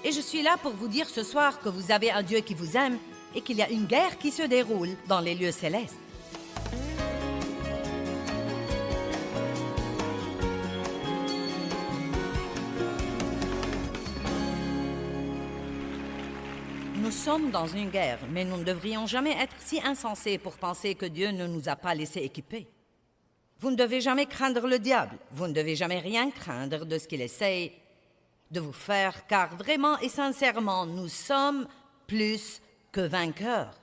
Et je suis là pour vous dire ce soir que vous avez un Dieu qui vous aime et qu'il y a une guerre qui se déroule dans les lieux célestes. Nous sommes dans une guerre, mais nous ne devrions jamais être si insensés pour penser que Dieu ne nous a pas laissés équipés. Vous ne devez jamais craindre le diable, vous ne devez jamais rien craindre de ce qu'il essaye de vous faire, car vraiment et sincèrement, nous sommes plus que vainqueurs.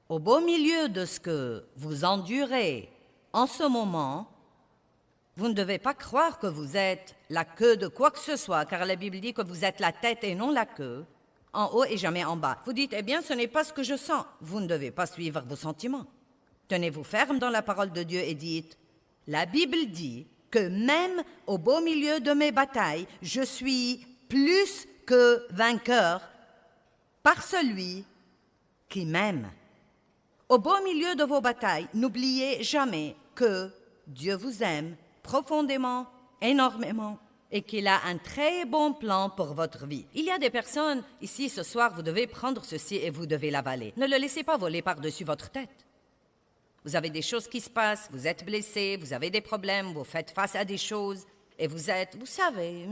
Au beau milieu de ce que vous endurez en ce moment, vous ne devez pas croire que vous êtes la queue de quoi que ce soit, car la Bible dit que vous êtes la tête et non la queue, en haut et jamais en bas. Vous dites, eh bien, ce n'est pas ce que je sens. Vous ne devez pas suivre vos sentiments. Tenez-vous ferme dans la parole de Dieu et dites, la Bible dit que même au beau milieu de mes batailles, je suis plus que vainqueur par celui qui m'aime. Au beau milieu de vos batailles, n'oubliez jamais que Dieu vous aime profondément, énormément, et qu'il a un très bon plan pour votre vie. Il y a des personnes ici ce soir, vous devez prendre ceci et vous devez l'avaler. Ne le laissez pas voler par-dessus votre tête. Vous avez des choses qui se passent, vous êtes blessé, vous avez des problèmes, vous faites face à des choses, et vous savez,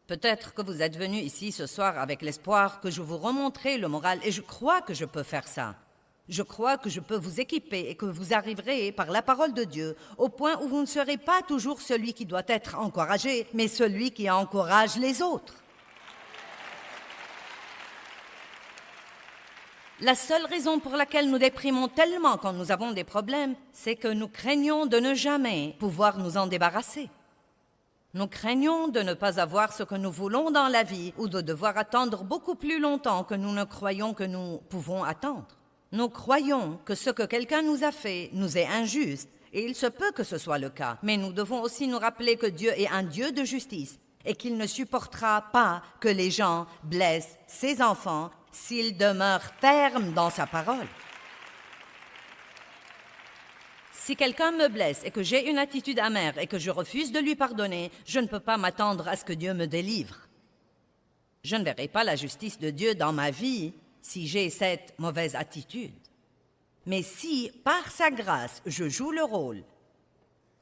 peut-être que vous êtes venu ici ce soir avec l'espoir que je vous remontrerai le moral, et je crois que je peux faire ça. Je crois que je peux vous équiper et que vous arriverez par la parole de Dieu au point où vous ne serez pas toujours celui qui doit être encouragé, mais celui qui encourage les autres. La seule raison pour laquelle nous déprimons tellement quand nous avons des problèmes, c'est que nous craignons de ne jamais pouvoir nous en débarrasser. Nous craignons de ne pas avoir ce que nous voulons dans la vie ou de devoir attendre beaucoup plus longtemps que nous ne croyons que nous pouvons attendre. Nous croyons que ce que quelqu'un nous a fait nous est injuste, et il se peut que ce soit le cas. Mais nous devons aussi nous rappeler que Dieu est un Dieu de justice et qu'il ne supportera pas que les gens blessent ses enfants s'il demeure ferme dans sa parole. Si quelqu'un me blesse et que j'ai une attitude amère et que je refuse de lui pardonner, je ne peux pas m'attendre à ce que Dieu me délivre. Je ne verrai pas la justice de Dieu dans ma vie si j'ai cette mauvaise attitude. Mais si, par sa grâce, je joue le rôle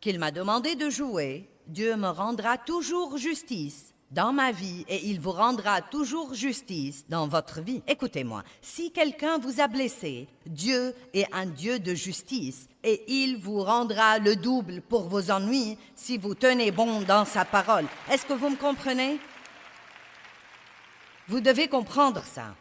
qu'il m'a demandé de jouer, Dieu me rendra toujours justice dans ma vie et il vous rendra toujours justice dans votre vie. Écoutez-moi, si quelqu'un vous a blessé, Dieu est un Dieu de justice et il vous rendra le double pour vos ennuis si vous tenez bon dans sa parole. Est-ce que vous me comprenez? Vous devez comprendre ça.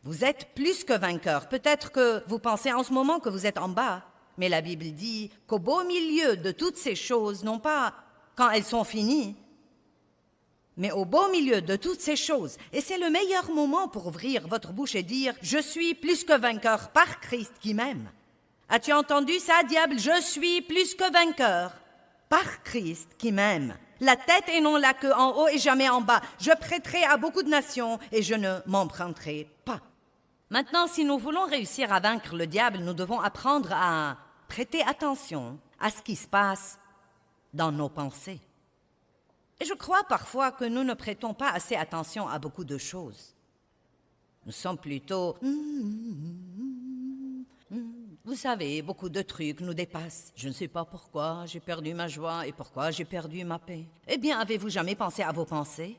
Vous êtes plus que vainqueur. Peut-être que vous pensez en ce moment que vous êtes en bas, mais la Bible dit qu'au beau milieu de toutes ces choses, non pas quand elles sont finies, mais au beau milieu de toutes ces choses, et c'est le meilleur moment pour ouvrir votre bouche et dire « Je suis plus que vainqueur par Christ qui m'aime ». As-tu entendu ça, diable? Je suis plus que vainqueur par Christ qui m'aime. La tête et non la queue, en haut et jamais en bas. Je prêterai à beaucoup de nations et je ne m'emprunterai pas. Maintenant, si nous voulons réussir à vaincre le diable, nous devons apprendre à prêter attention à ce qui se passe dans nos pensées. Et je crois parfois que nous ne prêtons pas assez attention à beaucoup de choses. Nous sommes plutôt... Vous savez, beaucoup de trucs nous dépassent. Je ne sais pas pourquoi j'ai perdu ma joie et pourquoi j'ai perdu ma paix. Eh bien, avez-vous jamais pensé à vos pensées?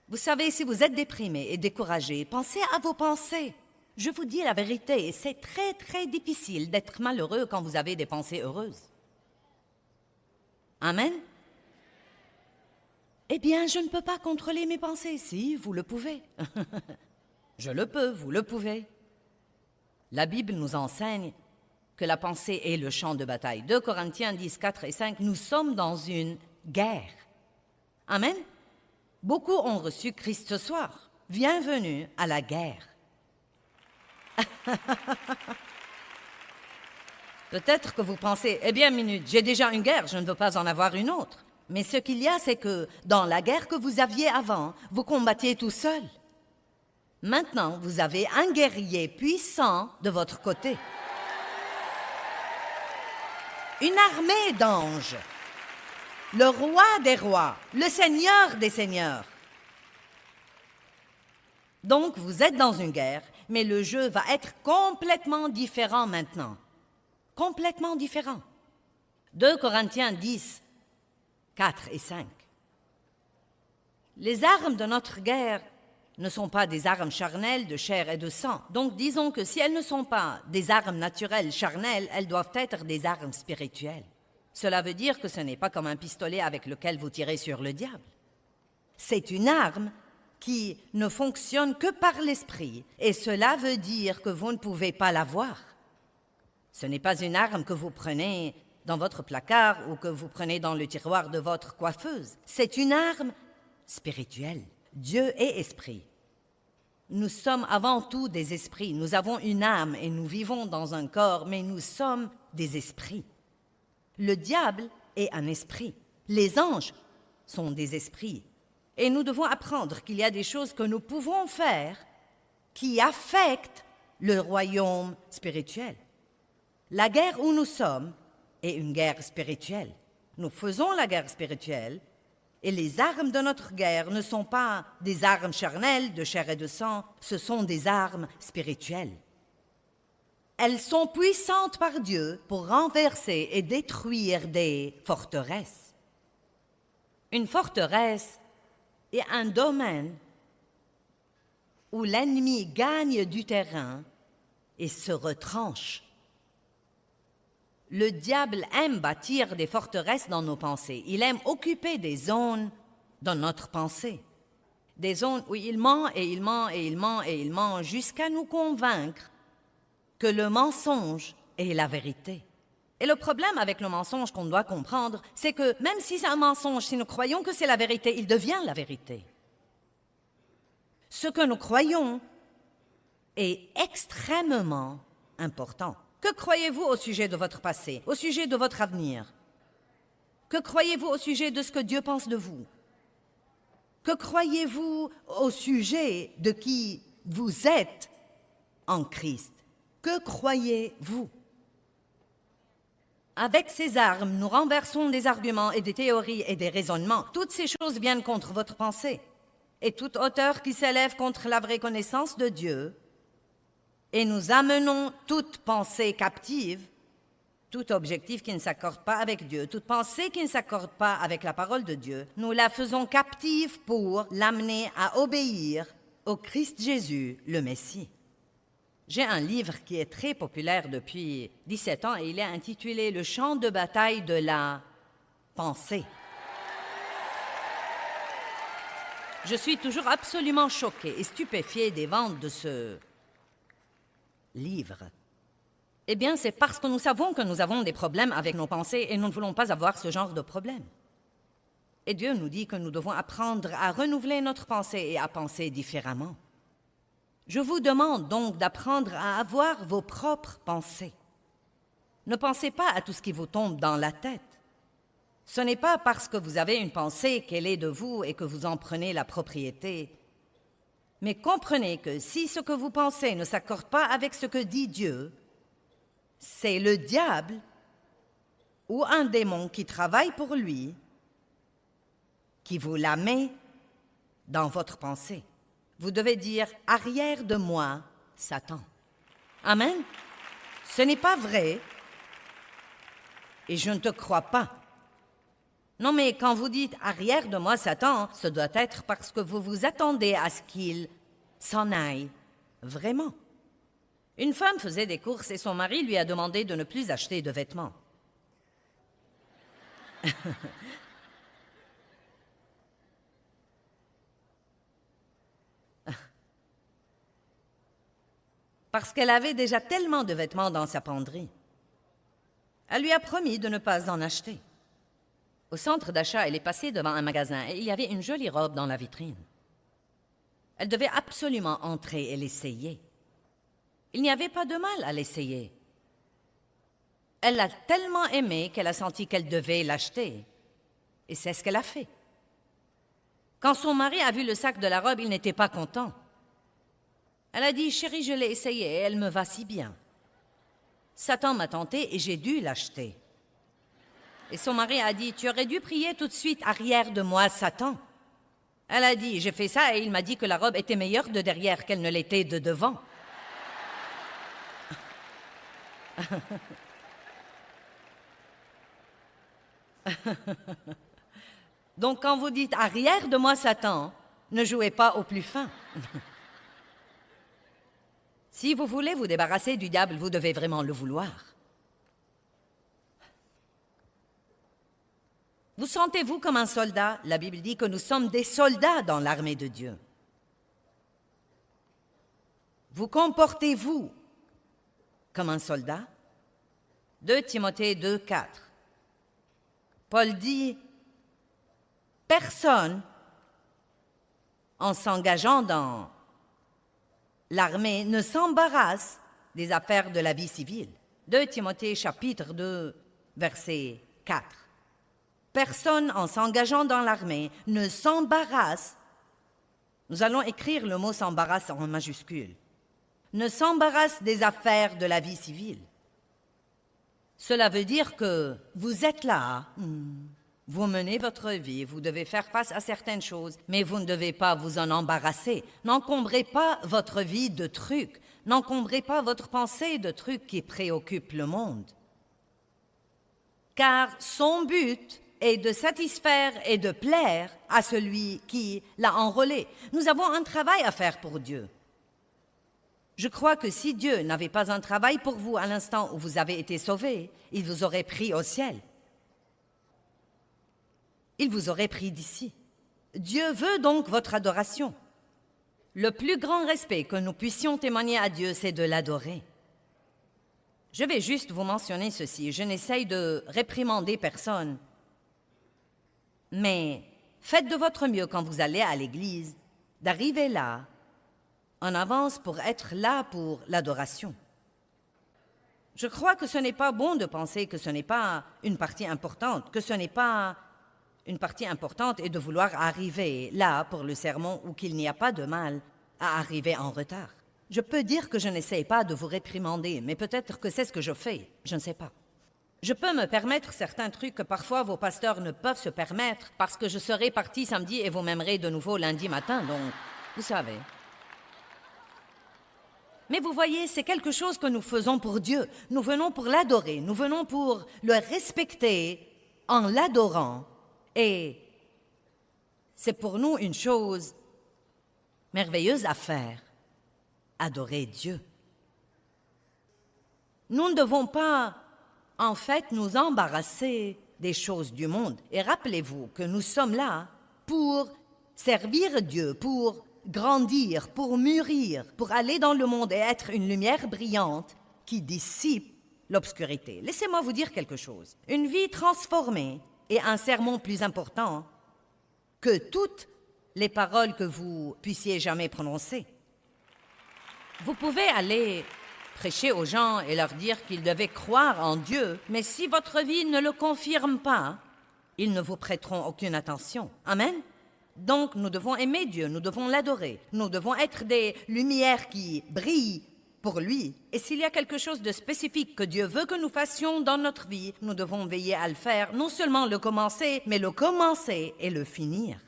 Vous savez, si vous êtes déprimé et découragé, pensez à vos pensées. Je vous dis la vérité, c'est très, très difficile d'être malheureux quand vous avez des pensées heureuses. Amen? Eh bien, je ne peux pas contrôler mes pensées. Si, vous le pouvez. Je le peux, vous le pouvez. La Bible nous enseigne que la pensée est le champ de bataille. 2 Corinthiens 10, 4 et 5, nous sommes dans une guerre. Amen? Beaucoup ont reçu Christ ce soir. Bienvenue à la guerre. Peut-être que vous pensez, eh bien, minute, j'ai déjà une guerre, je ne veux pas en avoir une autre. Mais ce qu'il y a, c'est que dans la guerre que vous aviez avant, vous combattiez tout seul. Maintenant, vous avez un guerrier puissant de votre côté. une armée d'anges, le roi des rois, le seigneur des seigneurs. Donc, vous êtes dans une guerre, mais le jeu va être complètement différent maintenant. Complètement différent. 2 Corinthiens 10, 4 et 5. Les armes de notre guerre ne sont pas des armes charnelles de chair et de sang. Donc disons que si elles ne sont pas des armes naturelles charnelles, elles doivent être des armes spirituelles. Cela veut dire que ce n'est pas comme un pistolet avec lequel vous tirez sur le diable. C'est une arme qui ne fonctionne que par l'esprit, et cela veut dire que vous ne pouvez pas la voir. Ce n'est pas une arme que vous prenez dans votre placard ou que vous prenez dans le tiroir de votre coiffeuse. C'est une arme spirituelle. Dieu est esprit. Nous sommes avant tout des esprits. Nous avons une âme et nous vivons dans un corps, mais nous sommes des esprits. Le diable est un esprit. Les anges sont des esprits. Et nous devons apprendre qu'il y a des choses que nous pouvons faire qui affectent le royaume spirituel. La guerre où nous sommes est une guerre spirituelle. Nous faisons la guerre spirituelle et les armes de notre guerre ne sont pas des armes charnelles de chair et de sang, ce sont des armes spirituelles. Elles sont puissantes par Dieu pour renverser et détruire des forteresses. Une forteresse est un domaine où l'ennemi gagne du terrain et se retranche. Le diable aime bâtir des forteresses dans nos pensées. Il aime occuper des zones dans notre pensée. Des zones où il ment et il ment et il ment et il ment jusqu'à nous convaincre que le mensonge est la vérité. Et le problème avec le mensonge qu'on doit comprendre, c'est que même si c'est un mensonge, si nous croyons que c'est la vérité, il devient la vérité. Ce que nous croyons est extrêmement important. Que croyez-vous au sujet de votre passé, au sujet de votre avenir? Que croyez-vous au sujet de ce que Dieu pense de vous? Que croyez-vous au sujet de qui vous êtes en Christ? Que croyez-vous? Avec ces armes, nous renversons des arguments et des théories et des raisonnements. Toutes ces choses viennent contre votre pensée. Et toute hauteur qui s'élève contre la vraie connaissance de Dieu, et nous amenons toute pensée captive, tout objectif qui ne s'accorde pas avec Dieu, toute pensée qui ne s'accorde pas avec la parole de Dieu, nous la faisons captive pour l'amener à obéir au Christ Jésus, le Messie. J'ai un livre qui est très populaire depuis 17 ans et il est intitulé « Le champ de bataille de la pensée ». Je suis toujours absolument choquée et stupéfiée des ventes de ce livre. Eh bien, c'est parce que nous savons que nous avons des problèmes avec nos pensées et nous ne voulons pas avoir ce genre de problème. Et Dieu nous dit que nous devons apprendre à renouveler notre pensée et à penser différemment. Je vous demande donc d'apprendre à avoir vos propres pensées. Ne pensez pas à tout ce qui vous tombe dans la tête. Ce n'est pas parce que vous avez une pensée qu'elle est de vous et que vous en prenez la propriété. Mais comprenez que si ce que vous pensez ne s'accorde pas avec ce que dit Dieu, c'est le diable ou un démon qui travaille pour lui qui vous la met dans votre pensée. Vous devez dire « Arrière de moi, Satan ». Amen. Ce n'est pas vrai et je ne te crois pas. Non, mais quand vous dites « arrière de moi, Satan », ce doit être parce que vous vous attendez à ce qu'il s'en aille vraiment. Une femme faisait des courses et son mari lui a demandé de ne plus acheter de vêtements. Parce qu'elle avait déjà tellement de vêtements dans sa penderie. Elle lui a promis de ne pas en acheter. Au centre d'achat, elle est passée devant un magasin et il y avait une jolie robe dans la vitrine. Elle devait absolument entrer et l'essayer. Il n'y avait pas de mal à l'essayer. Elle l'a tellement aimé qu'elle a senti qu'elle devait l'acheter. Et c'est ce qu'elle a fait. Quand son mari a vu le sac de la robe, il n'était pas content. Elle a dit « Chérie, je l'ai essayé et elle me va si bien. » Satan m'a tenté et j'ai dû l'acheter. Et son mari a dit, tu aurais dû prier tout de suite, arrière de moi, Satan. Elle a dit, j'ai fait ça et il m'a dit que la robe était meilleure de derrière qu'elle ne l'était de devant. Donc quand vous dites arrière de moi, Satan, ne jouez pas au plus fin. Si vous voulez vous débarrasser du diable, vous devez vraiment le vouloir. Vous sentez-vous comme un soldat? La Bible dit que nous sommes des soldats dans l'armée de Dieu. Vous comportez-vous comme un soldat? 2 Timothée 2, 4. Paul dit, personne, en s'engageant dans l'armée, ne s'embarrasse des affaires de la vie civile. 2 Timothée chapitre 2, verset 4. Personne, en s'engageant dans l'armée, ne s'embarrasse. Nous allons écrire le mot s'embarrasse en majuscule. Ne s'embarrasse des affaires de la vie civile. Cela veut dire que vous êtes là, vous menez votre vie, vous devez faire face à certaines choses, mais vous ne devez pas vous en embarrasser. N'encombrez pas votre vie de trucs, n'encombrez pas votre pensée de trucs qui préoccupent le monde. Car son but est de satisfaire et de plaire à celui qui l'a enrôlé. Nous avons un travail à faire pour Dieu. Je crois que si Dieu n'avait pas un travail pour vous à l'instant où vous avez été sauvés, il vous aurait pris au ciel. Il vous aurait pris d'ici. Dieu veut donc votre adoration. Le plus grand respect que nous puissions témoigner à Dieu, c'est de l'adorer. Je vais juste vous mentionner ceci. Je n'essaye de réprimander personne. Mais faites de votre mieux quand vous allez à l'église, d'arriver là, en avance pour être là pour l'adoration. Je crois que ce n'est pas bon de penser que ce n'est pas une partie importante, que ce n'est pas une partie importante et de vouloir arriver là pour le sermon ou qu'il n'y a pas de mal à arriver en retard. Je peux dire que je n'essaie pas de vous réprimander, mais peut-être que c'est ce que je fais, je ne sais pas. Je peux me permettre certains trucs que parfois vos pasteurs ne peuvent se permettre parce que je serai parti samedi et vous m'aimerez de nouveau lundi matin, donc vous savez. Mais vous voyez, c'est quelque chose que nous faisons pour Dieu. Nous venons pour l'adorer, nous venons pour le respecter en l'adorant. Et c'est pour nous une chose merveilleuse à faire, adorer Dieu. Nous ne devons pas, en fait, nous embarrasser des choses du monde. Et rappelez-vous que nous sommes là pour servir Dieu, pour grandir, pour mûrir, pour aller dans le monde et être une lumière brillante qui dissipe l'obscurité. Laissez-moi vous dire quelque chose. Une vie transformée est un sermon plus important que toutes les paroles que vous puissiez jamais prononcer. Vous pouvez aller prêcher aux gens et leur dire qu'ils devaient croire en Dieu, mais si votre vie ne le confirme pas, ils ne vous prêteront aucune attention. Amen? Donc, nous devons aimer Dieu, nous devons l'adorer, nous devons être des lumières qui brillent pour lui. Et s'il y a quelque chose de spécifique que Dieu veut que nous fassions dans notre vie, nous devons veiller à le faire, non seulement le commencer, mais le commencer et le finir.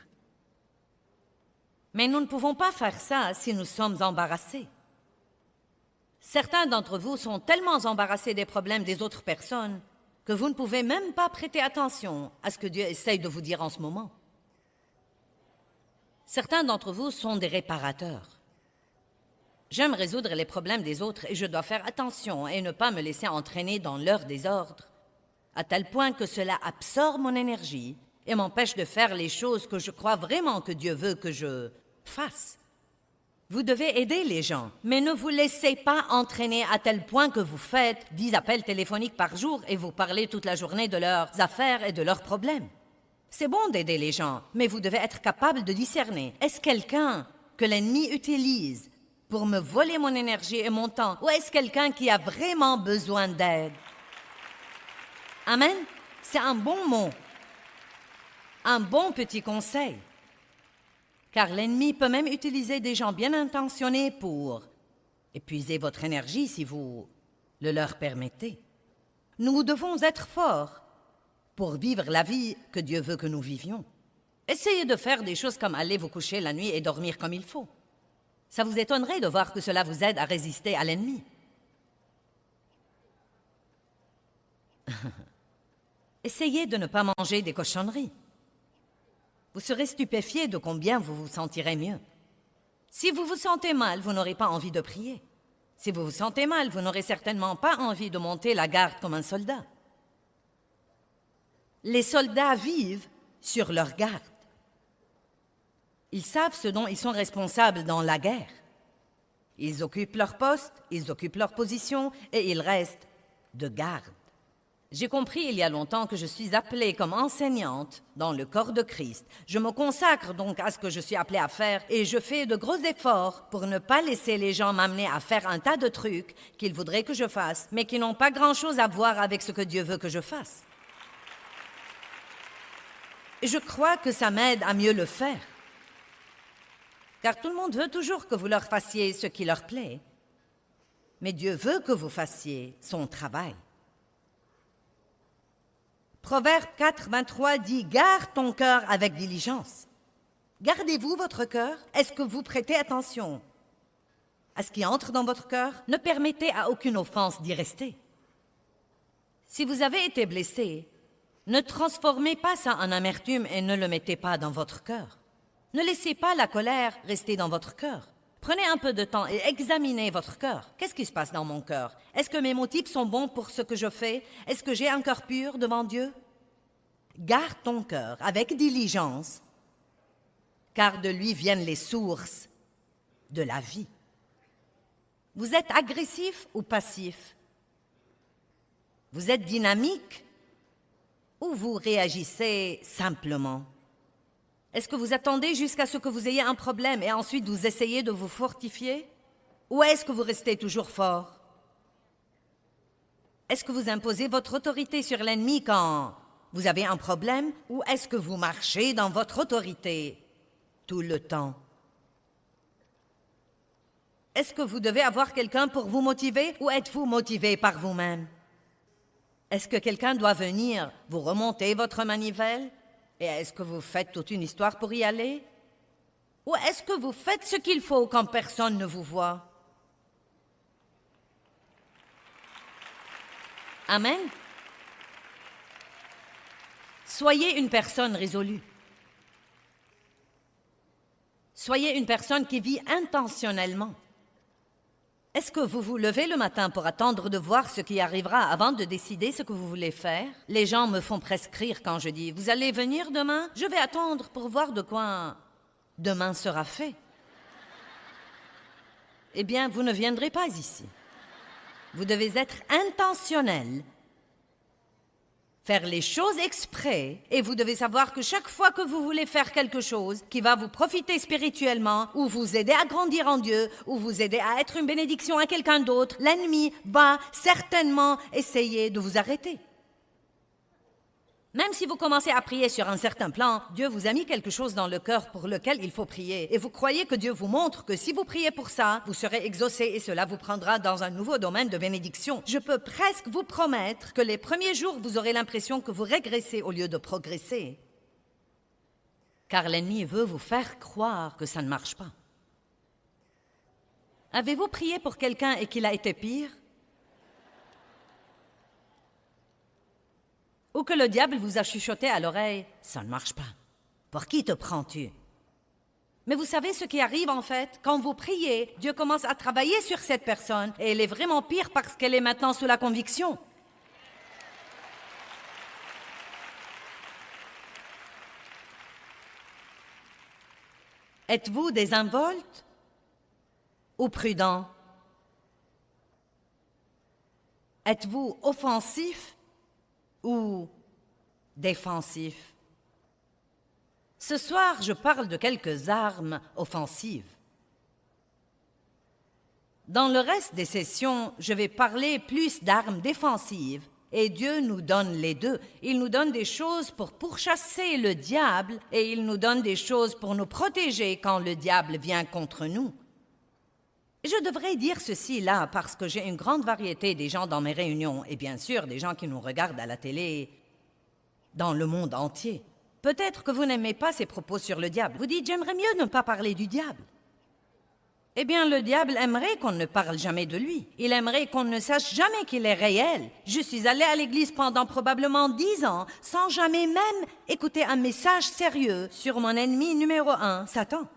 Mais nous ne pouvons pas faire ça si nous sommes embarrassés. Certains d'entre vous sont tellement embarrassés des problèmes des autres personnes que vous ne pouvez même pas prêter attention à ce que Dieu essaye de vous dire en ce moment. Certains d'entre vous sont des réparateurs. J'aime résoudre les problèmes des autres et je dois faire attention et ne pas me laisser entraîner dans leur désordre, à tel point que cela absorbe mon énergie et m'empêche de faire les choses que je crois vraiment que Dieu veut que je fasse. Vous devez aider les gens, mais ne vous laissez pas entraîner à tel point que vous faites 10 appels téléphoniques par jour et vous parlez toute la journée de leurs affaires et de leurs problèmes. C'est bon d'aider les gens, mais vous devez être capable de discerner. Est-ce quelqu'un que l'ennemi utilise pour me voler mon énergie et mon temps, ou est-ce quelqu'un qui a vraiment besoin d'aide? Amen? C'est un bon mot, un bon petit conseil. Car l'ennemi peut même utiliser des gens bien intentionnés pour épuiser votre énergie si vous le leur permettez. Nous devons être forts pour vivre la vie que Dieu veut que nous vivions. Essayez de faire des choses comme aller vous coucher la nuit et dormir comme il faut. Ça vous étonnerait de voir que cela vous aide à résister à l'ennemi. Essayez de ne pas manger des cochonneries. Vous serez stupéfié de combien vous vous sentirez mieux. Si vous vous sentez mal, vous n'aurez pas envie de prier. Si vous vous sentez mal, vous n'aurez certainement pas envie de monter la garde comme un soldat. Les soldats vivent sur leur garde. Ils savent ce dont ils sont responsables dans la guerre. Ils occupent leur poste, ils occupent leur position et ils restent de garde. J'ai compris il y a longtemps que je suis appelée comme enseignante dans le corps de Christ. Je me consacre donc à ce que je suis appelée à faire et je fais de gros efforts pour ne pas laisser les gens m'amener à faire un tas de trucs qu'ils voudraient que je fasse, mais qui n'ont pas grand-chose à voir avec ce que Dieu veut que je fasse. Et je crois que ça m'aide à mieux le faire. Car tout le monde veut toujours que vous leur fassiez ce qui leur plaît. Mais Dieu veut que vous fassiez son travail. Proverbe 4, 23 dit « Garde ton cœur avec diligence ». Gardez-vous votre cœur? Est-ce que vous prêtez attention à ce qui entre dans votre cœur? Ne permettez à aucune offense d'y rester. Si vous avez été blessé, ne transformez pas ça en amertume et ne le mettez pas dans votre cœur. Ne laissez pas la colère rester dans votre cœur. Prenez un peu de temps et examinez votre cœur. Qu'est-ce qui se passe dans mon cœur? Est-ce que mes motifs sont bons pour ce que je fais? Est-ce que j'ai un cœur pur devant Dieu? Garde ton cœur avec diligence, car de lui viennent les sources de la vie. Vous êtes agressif ou passif? Vous êtes dynamique ou vous réagissez simplement? Est-ce que vous attendez jusqu'à ce que vous ayez un problème et ensuite vous essayez de vous fortifier? Ou est-ce que vous restez toujours fort? Est-ce que vous imposez votre autorité sur l'ennemi quand vous avez un problème? Ou est-ce que vous marchez dans votre autorité tout le temps? Est-ce que vous devez avoir quelqu'un pour vous motiver ou êtes-vous motivé par vous-même? Est-ce que quelqu'un doit venir vous remonter votre manivelle? Et est-ce que vous faites toute une histoire pour y aller? Ou est-ce que vous faites ce qu'il faut quand personne ne vous voit? Amen. Soyez une personne résolue. Soyez une personne qui vit intentionnellement. Est-ce que vous vous levez le matin pour attendre de voir ce qui arrivera avant de décider ce que vous voulez faire? Les gens me font prescrire quand je dis « Vous allez venir demain? Je vais attendre pour voir de quoi demain sera fait. » Eh bien, vous ne viendrez pas ici. Vous devez être intentionnel, faire les choses exprès, et vous devez savoir que chaque fois que vous voulez faire quelque chose qui va vous profiter spirituellement, ou vous aider à grandir en Dieu, ou vous aider à être une bénédiction à quelqu'un d'autre, l'ennemi va certainement essayer de vous arrêter. Même si vous commencez à prier sur un certain plan, Dieu vous a mis quelque chose dans le cœur pour lequel il faut prier. Et vous croyez que Dieu vous montre que si vous priez pour ça, vous serez exaucé et cela vous prendra dans un nouveau domaine de bénédiction. Je peux presque vous promettre que les premiers jours, vous aurez l'impression que vous régressez au lieu de progresser. Car l'ennemi veut vous faire croire que ça ne marche pas. Avez-vous prié pour quelqu'un et qu'il a été pire? Ou que le diable vous a chuchoté à l'oreille, ça ne marche pas. Pour qui te prends-tu? Mais vous savez ce qui arrive en fait? Quand vous priez, Dieu commence à travailler sur cette personne et elle est vraiment pire parce qu'elle est maintenant sous la conviction. Êtes-vous désinvolte ou prudent? Êtes-vous offensif ou défensif? Ce soir, je parle de quelques armes offensives. Dans le reste des sessions, je vais parler plus d'armes défensives. Et Dieu nous donne les deux. Il nous donne des choses pour pourchasser le diable et il nous donne des choses pour nous protéger quand le diable vient contre nous. Je devrais dire ceci là parce que j'ai une grande variété des gens dans mes réunions et bien sûr des gens qui nous regardent à la télé dans le monde entier. Peut-être que vous n'aimez pas ces propos sur le diable. Vous dites, j'aimerais mieux ne pas parler du diable. Eh bien, le diable aimerait qu'on ne parle jamais de lui. Il aimerait qu'on ne sache jamais qu'il est réel. Je suis allée à l'église pendant probablement 10 ans, sans jamais même écouter un message sérieux sur mon ennemi numéro 1, Satan.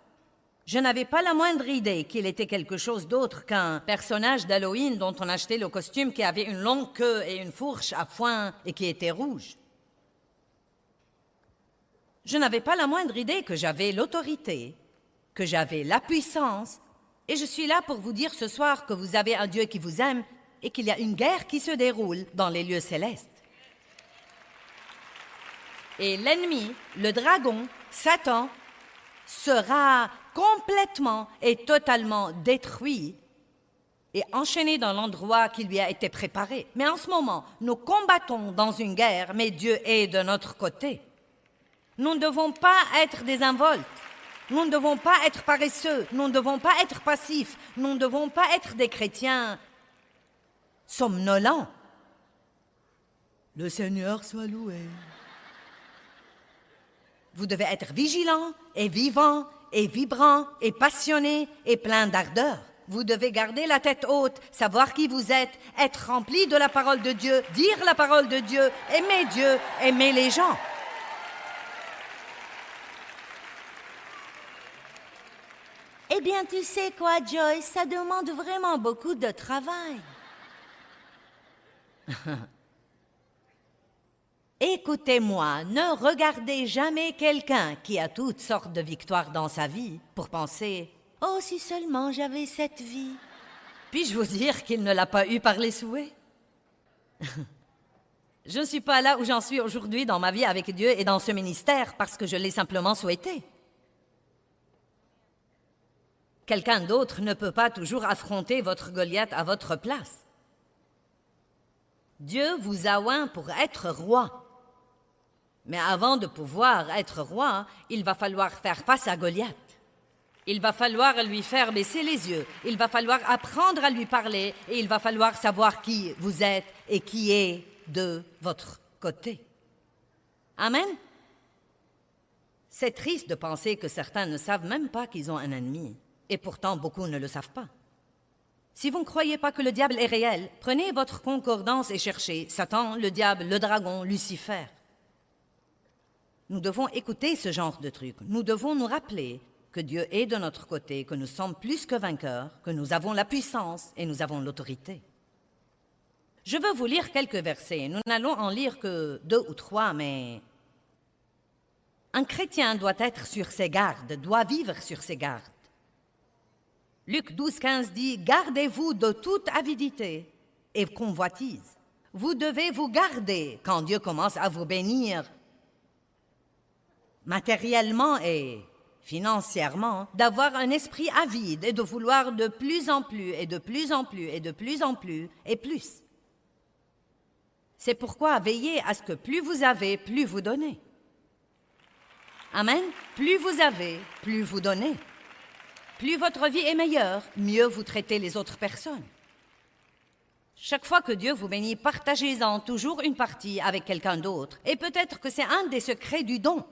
Je n'avais pas la moindre idée qu'il était quelque chose d'autre qu'un personnage d'Halloween dont on achetait le costume qui avait une longue queue et une fourche à poing et qui était rouge. Je n'avais pas la moindre idée que j'avais l'autorité, que j'avais la puissance. Et je suis là pour vous dire ce soir que vous avez un Dieu qui vous aime et qu'il y a une guerre qui se déroule dans les lieux célestes. Et l'ennemi, le dragon, Satan, sera complètement et totalement détruit et enchaîné dans l'endroit qui lui a été préparé. Mais en ce moment, nous combattons dans une guerre, mais Dieu est de notre côté. Nous ne devons pas être désinvoltes. Nous ne devons pas être paresseux, nous ne devons pas être passifs, nous ne devons pas être des chrétiens somnolents. Le Seigneur soit loué. Vous devez être vigilants et vivants et vibrants et passionnés et pleins d'ardeur. Vous devez garder la tête haute, savoir qui vous êtes, être rempli de la parole de Dieu, dire la parole de Dieu, aimer les gens. Eh bien, tu sais quoi, Joyce, ça demande vraiment beaucoup de travail. Écoutez-moi, ne regardez jamais quelqu'un qui a toutes sortes de victoires dans sa vie pour penser « Oh, si seulement j'avais cette vie !» Puis-je vous dire qu'il ne l'a pas eu par les souhaits? Je ne suis pas là où j'en suis aujourd'hui dans ma vie avec Dieu et dans ce ministère parce que je l'ai simplement souhaité. Quelqu'un d'autre ne peut pas toujours affronter votre Goliath à votre place. Dieu vous a oint pour être roi. Mais avant de pouvoir être roi, il va falloir faire face à Goliath. Il va falloir lui faire baisser les yeux. Il va falloir apprendre à lui parler et il va falloir savoir qui vous êtes et qui est de votre côté. Amen? C'est triste de penser que certains ne savent même pas qu'ils ont un ennemi. Et pourtant, beaucoup ne le savent pas. Si vous ne croyez pas que le diable est réel, prenez votre concordance et cherchez Satan, le diable, le dragon, Lucifer. Nous devons écouter ce genre de trucs. Nous devons nous rappeler que Dieu est de notre côté, que nous sommes plus que vainqueurs, que nous avons la puissance et nous avons l'autorité. Je veux vous lire quelques versets. Nous n'allons en lire que 2 ou 3, mais... Un chrétien doit être sur ses gardes, doit vivre sur ses gardes. Luc 12, 15 dit « Gardez-vous de toute avidité et convoitise. Vous devez vous garder quand Dieu commence à vous bénir matériellement et financièrement, d'avoir un esprit avide et de vouloir de plus en plus et de plus en plus et de plus en plus et plus. C'est pourquoi veillez à ce que plus vous avez, plus vous donnez. Amen. Plus vous avez, plus vous donnez. Plus votre vie est meilleure, mieux vous traitez les autres personnes. Chaque fois que Dieu vous bénit, partagez-en toujours une partie avec quelqu'un d'autre. Et peut-être que c'est un des secrets du don.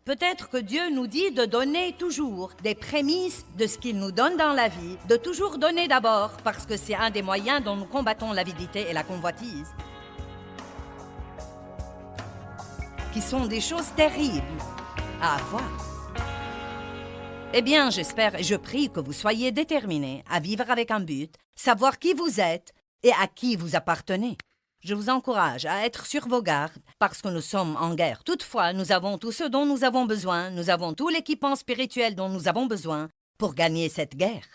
Peut-être que Dieu nous dit de donner toujours des prémices de ce qu'il nous donne dans la vie, de toujours donner d'abord, parce que c'est un des moyens dont nous combattons l'avidité et la convoitise, qui sont des choses terribles à avoir. Eh bien, j'espère et je prie que vous soyez déterminés à vivre avec un but, savoir qui vous êtes et à qui vous appartenez. Je vous encourage à être sur vos gardes parce que nous sommes en guerre. Toutefois, nous avons tout ce dont nous avons besoin, nous avons tout l'équipement spirituel dont nous avons besoin pour gagner cette guerre.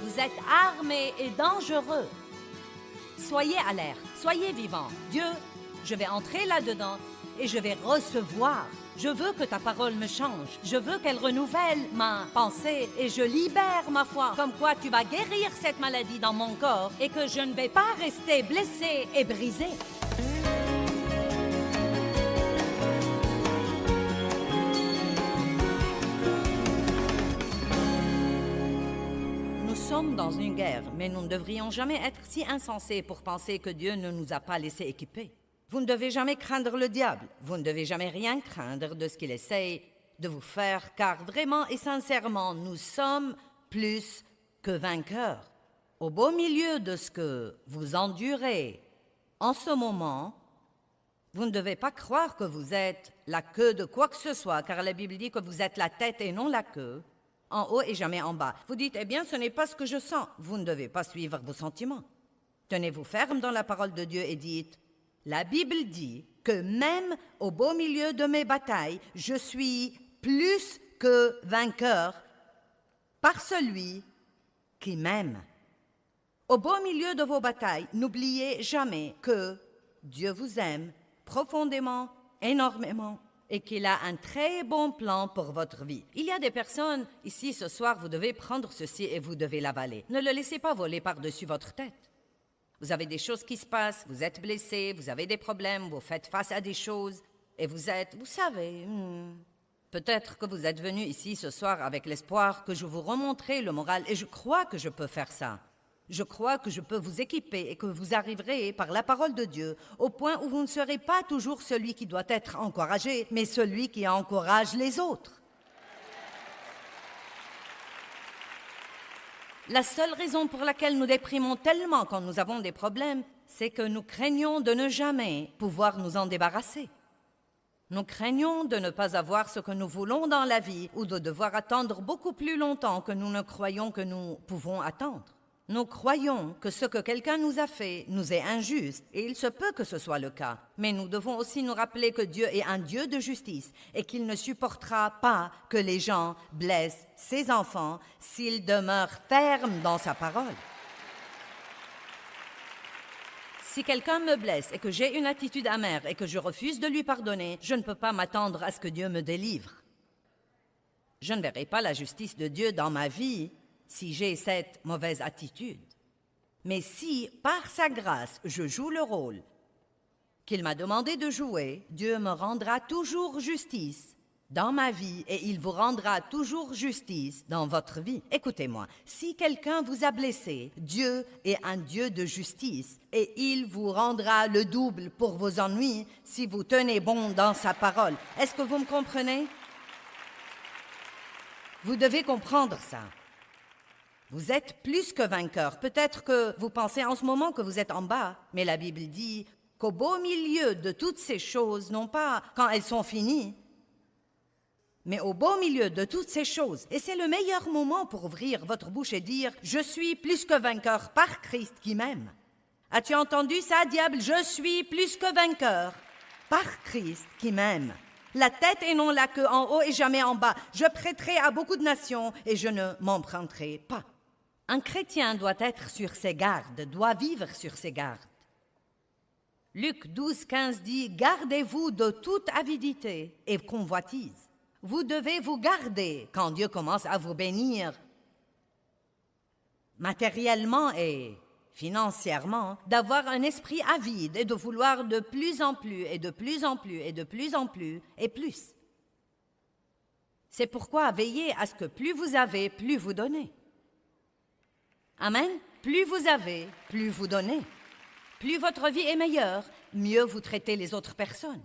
Vous êtes armés et dangereux. Soyez alerte, soyez vivants. Dieu, je vais entrer là-dedans et je vais recevoir. Je veux que ta parole me change. Je veux qu'elle renouvelle ma pensée et je libère ma foi. Comme quoi tu vas guérir cette maladie dans mon corps et que je ne vais pas rester blessée et brisée. sommes dans une guerre, mais nous ne devrions jamais être si insensés pour penser que Dieu ne nous a pas laissés équipés. Vous ne devez jamais craindre le diable, vous ne devez jamais rien craindre de ce qu'il essaye de vous faire, car vraiment et sincèrement, nous sommes plus que vainqueurs. Au beau milieu de ce que vous endurez en ce moment, vous ne devez pas croire que vous êtes la queue de quoi que ce soit, car la Bible dit que vous êtes la tête et non la queue, en haut et jamais en bas. Vous dites, eh bien, ce n'est pas ce que je sens. Vous ne devez pas suivre vos sentiments. Tenez-vous ferme dans la parole de Dieu et dites, la Bible dit que même au beau milieu de mes batailles, je suis plus que vainqueur par celui qui m'aime. Au beau milieu de vos batailles, n'oubliez jamais que Dieu vous aime profondément, énormément, et qu'il a un très bon plan pour votre vie. Il y a des personnes, ici ce soir, vous devez prendre ceci et vous devez l'avaler. Ne le laissez pas voler par-dessus votre tête. Vous avez des choses qui se passent, vous êtes blessé, vous avez des problèmes, vous faites face à des choses, et vous êtes, vous savez, peut-être que vous êtes venu ici ce soir avec l'espoir que je vous remonterai le moral, et je crois que je peux faire ça. Je crois que je peux vous équiper et que vous arriverez par la parole de Dieu au point où vous ne serez pas toujours celui qui doit être encouragé, mais celui qui encourage les autres. La seule raison pour laquelle nous déprimons tellement quand nous avons des problèmes, c'est que nous craignons de ne jamais pouvoir nous en débarrasser. Nous craignons de ne pas avoir ce que nous voulons dans la vie ou de devoir attendre beaucoup plus longtemps que nous ne croyons que nous pouvons attendre. Nous croyons que ce que quelqu'un nous a fait nous est injuste, et il se peut que ce soit le cas. Mais nous devons aussi nous rappeler que Dieu est un Dieu de justice et qu'il ne supportera pas que les gens blessent ses enfants s'ils demeurent fermes dans sa parole. Si quelqu'un me blesse et que j'ai une attitude amère et que je refuse de lui pardonner, je ne peux pas m'attendre à ce que Dieu me délivre. Je ne verrai pas la justice de Dieu dans ma vie si j'ai cette mauvaise attitude. Mais si, par sa grâce, je joue le rôle qu'il m'a demandé de jouer, Dieu me rendra toujours justice dans ma vie et il vous rendra toujours justice dans votre vie. Écoutez-moi, si quelqu'un vous a blessé, Dieu est un Dieu de justice et il vous rendra le double pour vos ennuis si vous tenez bon dans sa parole. Est-ce que vous me comprenez? Vous devez comprendre ça. Vous êtes plus que vainqueur. Peut-être que vous pensez en ce moment que vous êtes en bas, mais la Bible dit qu'au beau milieu de toutes ces choses, non pas quand elles sont finies, mais au beau milieu de toutes ces choses, et c'est le meilleur moment pour ouvrir votre bouche et dire « Je suis plus que vainqueur par Christ qui m'aime ». As-tu entendu ça, diable? Je suis plus que vainqueur par Christ qui m'aime. La tête et non la queue, en haut et jamais en bas. Je prêterai à beaucoup de nations et je ne m'emprunterai pas. Un chrétien doit être sur ses gardes, doit vivre sur ses gardes. Luc 12, 15 dit « Gardez-vous de toute avidité et convoitise. » Vous devez vous garder quand Dieu commence à vous bénir matériellement et financièrement, d'avoir un esprit avide et de vouloir de plus en plus et de plus en plus et de plus en plus et plus. C'est pourquoi veillez à ce que plus vous avez, plus vous donnez. Amen. Plus vous avez, plus vous donnez. Plus votre vie est meilleure, mieux vous traitez les autres personnes.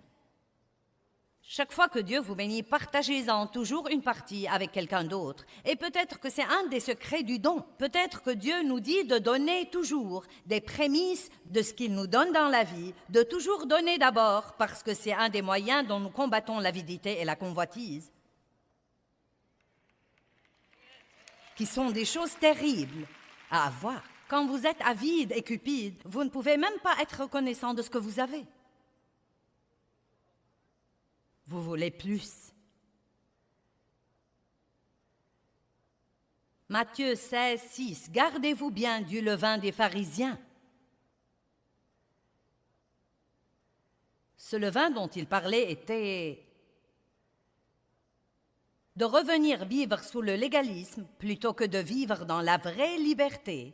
Chaque fois que Dieu vous bénit, partagez-en toujours une partie avec quelqu'un d'autre. Et peut-être que c'est un des secrets du don. Peut-être que Dieu nous dit de donner toujours des prémices de ce qu'il nous donne dans la vie, de toujours donner d'abord, parce que c'est un des moyens dont nous combattons l'avidité et la convoitise, qui sont des choses terribles à avoir. Quand vous êtes avide et cupide, vous ne pouvez même pas être reconnaissant de ce que vous avez. Vous voulez plus. Matthieu 16, 6. Gardez-vous bien du levain des pharisiens. Ce levain dont il parlait était de revenir vivre sous le légalisme plutôt que de vivre dans la vraie liberté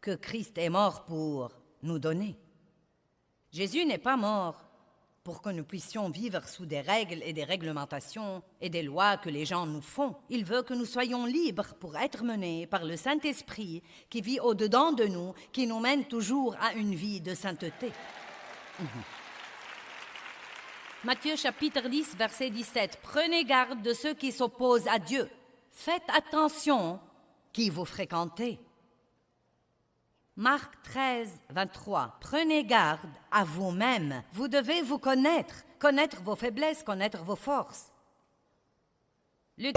que Christ est mort pour nous donner. Jésus n'est pas mort pour que nous puissions vivre sous des règles et des réglementations et des lois que les gens nous font. Il veut que nous soyons libres pour être menés par le Saint-Esprit qui vit au-dedans de nous, qui nous mène toujours à une vie de sainteté. Matthieu chapitre 10, verset 17. Prenez garde de ceux qui s'opposent à Dieu. Faites attention qui vous fréquentez. Marc 13, 23. Prenez garde à vous-même. Vous devez vous connaître vos faiblesses, connaître vos forces. Luc.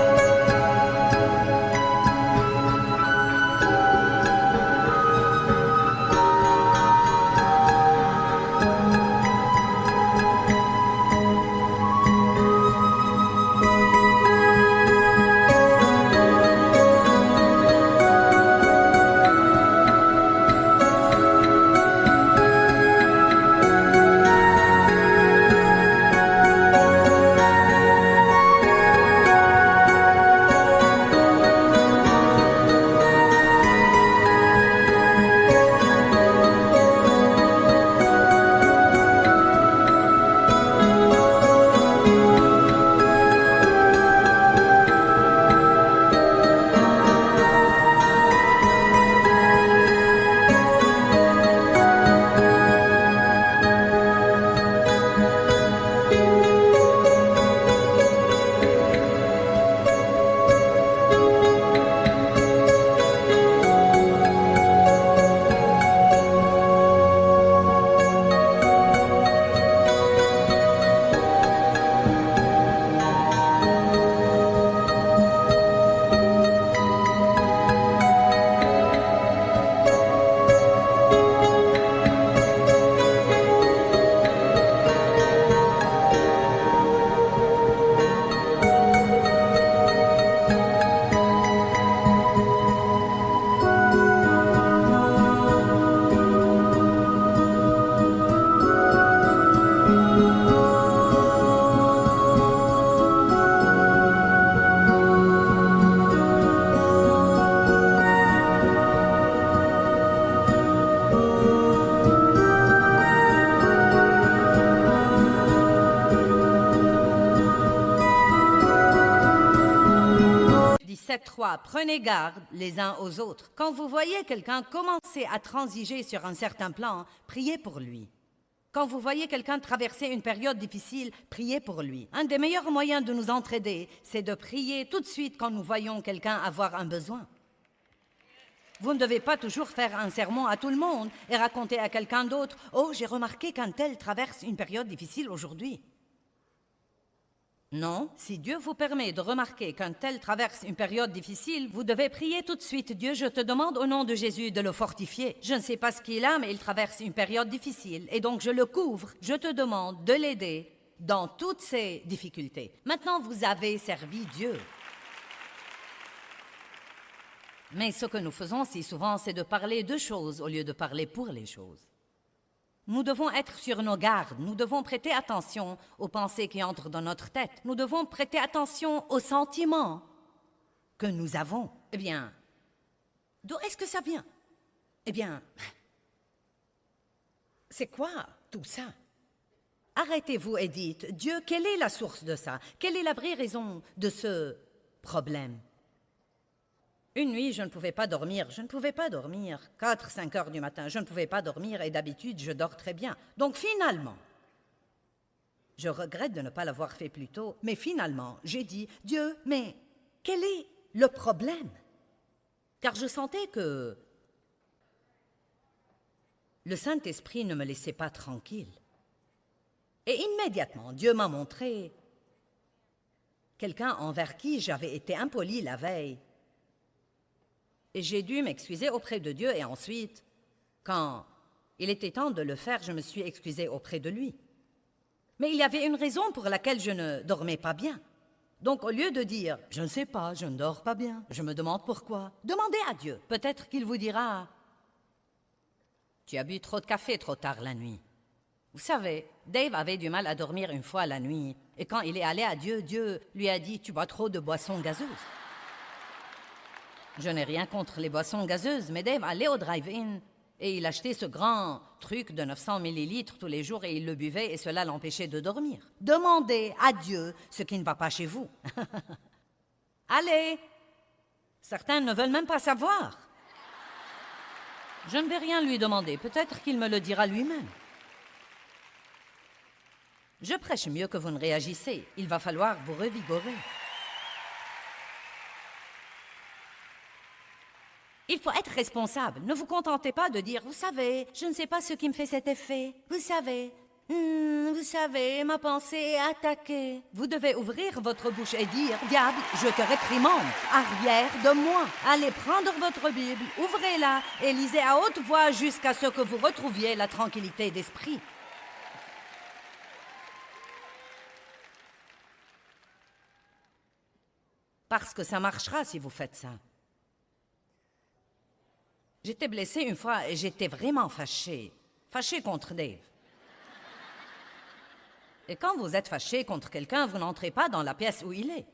Prenez garde les uns aux autres. Quand vous voyez quelqu'un commencer à transiger sur un certain plan, priez pour lui. Quand vous voyez quelqu'un traverser une période difficile, priez pour lui. Un des meilleurs moyens de nous entraider, c'est de prier tout de suite quand nous voyons quelqu'un avoir un besoin. Vous ne devez pas toujours faire un sermon à tout le monde et raconter à quelqu'un d'autre « Oh, j'ai remarqué qu'un tel traverse une période difficile aujourd'hui. » Non, si Dieu vous permet de remarquer qu'un tel traverse une période difficile, vous devez prier tout de suite. Dieu, je te demande au nom de Jésus de le fortifier. Je ne sais pas ce qu'il a, mais il traverse une période difficile et donc je le couvre. Je te demande de l'aider dans toutes ses difficultés. Maintenant, vous avez servi Dieu. Mais ce que nous faisons si souvent, c'est de parler de choses au lieu de parler pour les choses. Nous devons être sur nos gardes, nous devons prêter attention aux pensées qui entrent dans notre tête, nous devons prêter attention aux sentiments que nous avons. Eh bien, d'où est-ce que ça vient? Eh bien, c'est quoi tout ça? Arrêtez-vous et dites, Dieu, quelle est la source de ça? Quelle est la vraie raison de ce problème? Une nuit, je ne pouvais pas dormir. 4, 5 heures du matin, je ne pouvais pas dormir et d'habitude, je dors très bien. Donc finalement, je regrette de ne pas l'avoir fait plus tôt, mais finalement, j'ai dit, Dieu, mais quel est le problème? Car je sentais que le Saint-Esprit ne me laissait pas tranquille. Et immédiatement, Dieu m'a montré quelqu'un envers qui j'avais été impoli la veille. Et j'ai dû m'excuser auprès de Dieu et ensuite, quand il était temps de le faire, je me suis excusée auprès de lui. Mais il y avait une raison pour laquelle je ne dormais pas bien. Donc au lieu de dire « Je ne sais pas, je ne dors pas bien, je me demande pourquoi », demandez à Dieu. Peut-être qu'il vous dira « Tu as bu trop de café trop tard la nuit ». Vous savez, Dave avait du mal à dormir une fois la nuit. Et quand il est allé à Dieu, Dieu lui a dit « Tu bois trop de boissons gazeuses ». Je n'ai rien contre les boissons gazeuses, mais Dave allait au drive-in Et il achetait ce grand truc de 900 millilitres tous les jours et il le buvait et cela l'empêchait de dormir. Demandez à Dieu ce qui ne va pas chez vous. Allez! Certains ne veulent même pas savoir. Je ne vais rien lui demander. Peut-être qu'il me le dira lui-même. Je prêche mieux que vous ne réagissez. Il va falloir vous revigorer. Il faut être responsable. Ne vous contentez pas de dire « Vous savez, je ne sais pas ce qui me fait cet effet. Vous savez, ma pensée est attaquée. » Vous devez ouvrir votre bouche et dire « Diable, je te réprimande. Arrière de moi. Allez prendre votre Bible, ouvrez-la et lisez à haute voix jusqu'à ce que vous retrouviez la tranquillité d'esprit. » Parce que ça marchera si vous faites ça. J'étais blessée une fois et j'étais vraiment fâchée contre Dave. Et quand vous êtes fâché contre quelqu'un, vous n'entrez pas dans la pièce où il est.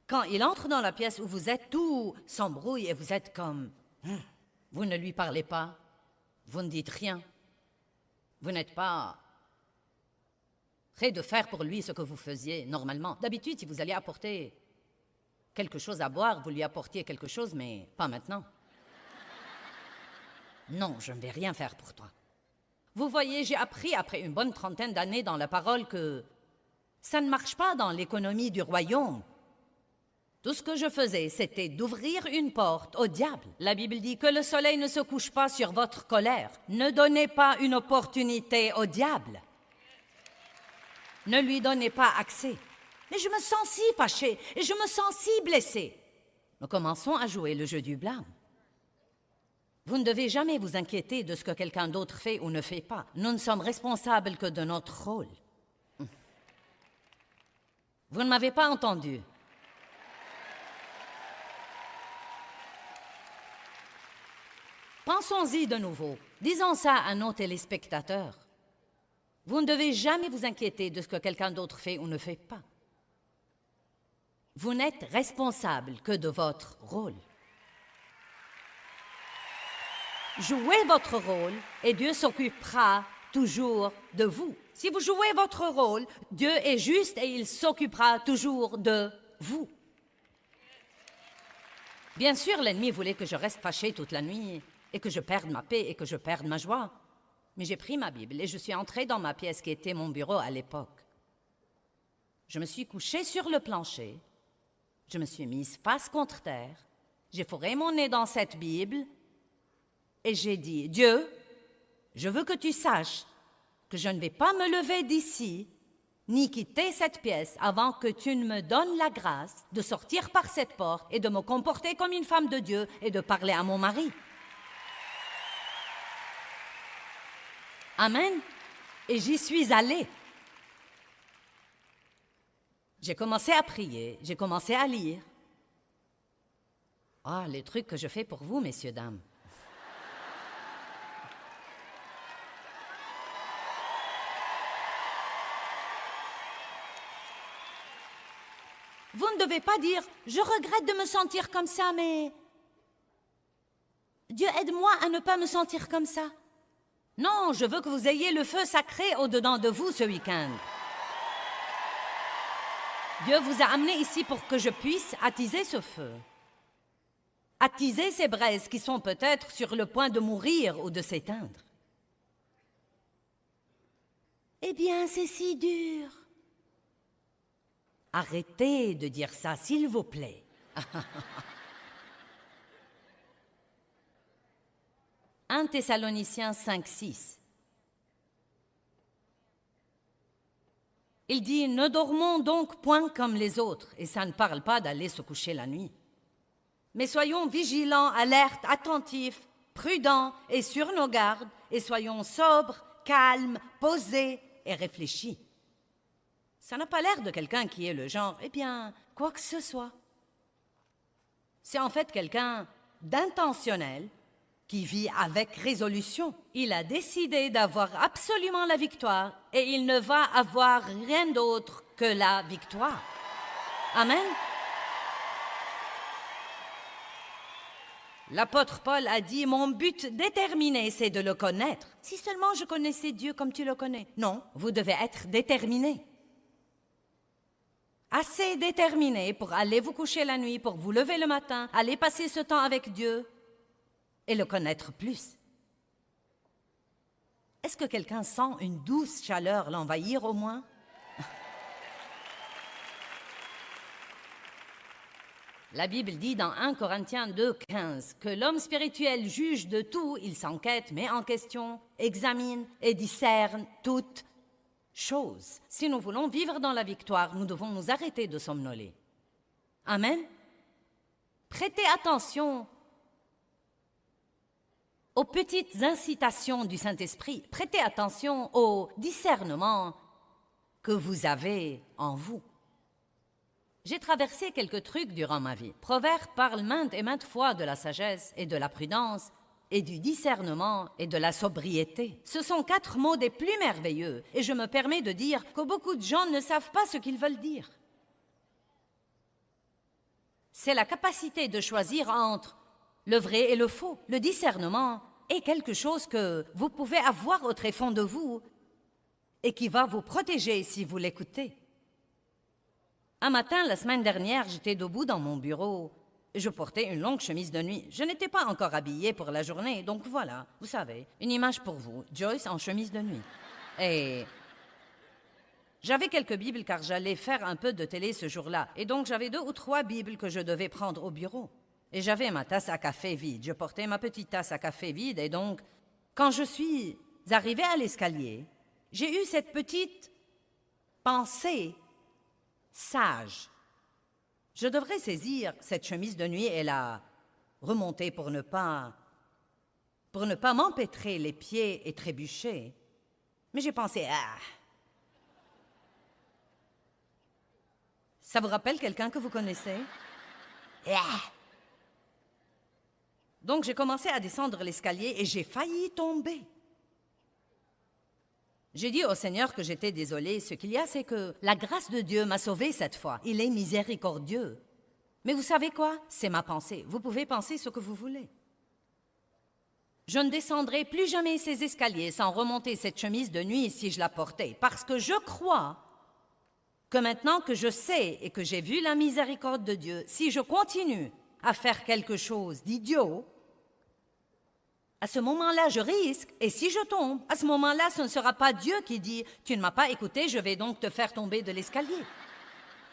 Quand il entre dans la pièce où vous êtes, tout s'embrouille et vous êtes comme... Vous ne lui parlez pas, vous ne dites rien. Vous n'êtes pas prêt de faire pour lui ce que vous faisiez normalement. D'habitude, si vous alliez apporter quelque chose à boire, vous lui apportiez quelque chose, mais pas maintenant. Non, je ne vais rien faire pour toi. Vous voyez, j'ai appris après une bonne trentaine d'années dans la parole que ça ne marche pas dans l'économie du royaume. Tout ce que je faisais, c'était d'ouvrir une porte au diable. La Bible dit que le soleil ne se couche pas sur votre colère. Ne donnez pas une opportunité au diable. Ne lui donnez pas accès. Mais je me sens si fâchée et je me sens si blessée. Nous commençons à jouer le jeu du blâme. Vous ne devez jamais vous inquiéter de ce que quelqu'un d'autre fait ou ne fait pas. Nous ne sommes responsables que de notre rôle. Vous ne m'avez pas entendu. Pensons-y de nouveau. Disons ça à nos téléspectateurs. Vous ne devez jamais vous inquiéter de ce que quelqu'un d'autre fait ou ne fait pas. Vous n'êtes responsable que de votre rôle. Jouez votre rôle et Dieu s'occupera toujours de vous. Si vous jouez votre rôle, Dieu est juste et il s'occupera toujours de vous. Bien sûr, l'ennemi voulait que je reste fâchée toute la nuit et que je perde ma paix et que je perde ma joie. Mais j'ai pris ma Bible et je suis entrée dans ma pièce qui était mon bureau à l'époque. Je me suis couchée sur le plancher, je me suis mise face contre terre, j'ai fourré mon nez dans cette Bible et j'ai dit, Dieu, je veux que tu saches que je ne vais pas me lever d'ici ni quitter cette pièce avant que tu ne me donnes la grâce de sortir par cette porte et de me comporter comme une femme de Dieu et de parler à mon mari. Amen. Et j'y suis allée. J'ai commencé à prier, j'ai commencé à lire. Ah, les trucs que je fais pour vous, messieurs, dames. Vous ne devez pas dire « Je regrette de me sentir comme ça, mais... Dieu aide-moi à ne pas me sentir comme ça. » Non, je veux que vous ayez le feu sacré au-dedans de vous ce week-end. Dieu vous a amené ici pour que je puisse attiser ce feu. Attiser ces braises qui sont peut-être sur le point de mourir ou de s'éteindre. Eh bien, c'est si dur. Arrêtez de dire ça, s'il vous plaît. 1 Thessaloniciens 5, 6. Il dit « Ne dormons donc point comme les autres » et ça ne parle pas d'aller se coucher la nuit. Mais soyons vigilants, alertes, attentifs, prudents et sur nos gardes et soyons sobres, calmes, posés et réfléchis. Ça n'a pas l'air de quelqu'un qui est le genre « Eh bien, quoi que ce soit ». C'est en fait quelqu'un d'intentionnel qui vit avec résolution. Il a décidé d'avoir absolument la victoire et il ne va avoir rien d'autre que la victoire. Amen. L'apôtre Paul a dit, mon but déterminé, c'est de le connaître. Si seulement je connaissais Dieu comme tu le connais. Non, vous devez être déterminé. Assez déterminé pour aller vous coucher la nuit, pour vous lever le matin, aller passer ce temps avec Dieu et le connaître plus. Est-ce que quelqu'un sent une douce chaleur l'envahir au moins? La Bible dit dans 1 Corinthiens 2,15 que l'homme spirituel juge de tout, il s'enquête, met en question, examine et discerne toutes choses. Si nous voulons vivre dans la victoire, nous devons nous arrêter de somnoler. Amen. Prêtez attention aux petites incitations du Saint-Esprit. Prêtez attention au discernement que vous avez en vous. J'ai traversé quelques trucs durant ma vie. Proverbe parle maintes et maintes fois de la sagesse et de la prudence et du discernement et de la sobriété. Ce sont 4 mots des plus merveilleux et je me permets de dire que beaucoup de gens ne savent pas ce qu'ils veulent dire. C'est la capacité de choisir entre le vrai et le faux. Le discernement est quelque chose que vous pouvez avoir au tréfonds de vous et qui va vous protéger si vous l'écoutez. Un matin, la semaine dernière, j'étais debout dans mon bureau. Je portais une longue chemise de nuit. Je n'étais pas encore habillée pour la journée, donc voilà, vous savez, une image pour vous, Joyce en chemise de nuit. Et j'avais quelques Bibles car j'allais faire un peu de télé ce jour-là. Et donc j'avais 2 ou 3 Bibles que je devais prendre au bureau. Et j'avais ma tasse à café vide. Je portais ma petite tasse à café vide. Et donc, quand je suis arrivée à l'escalier, j'ai eu cette petite pensée sage. Je devrais saisir cette chemise de nuit et la remonter pour ne pas m'empêtrer les pieds et trébucher. Mais j'ai pensé, ça vous rappelle quelqu'un que vous connaissez? Donc j'ai commencé à descendre l'escalier et j'ai failli tomber. J'ai dit au Seigneur que j'étais désolée. Ce qu'il y a, c'est que la grâce de Dieu m'a sauvée cette fois. Il est miséricordieux. Mais vous savez quoi? C'est ma pensée. Vous pouvez penser ce que vous voulez. Je ne descendrai plus jamais ces escaliers sans remonter cette chemise de nuit si je la portais. Parce que je crois que maintenant que je sais et que j'ai vu la miséricorde de Dieu, si je continue à faire quelque chose d'idiot, à ce moment-là, je risque, et si je tombe, à ce moment-là, ce ne sera pas Dieu qui dit « Tu ne m'as pas écouté, je vais donc te faire tomber de l'escalier. »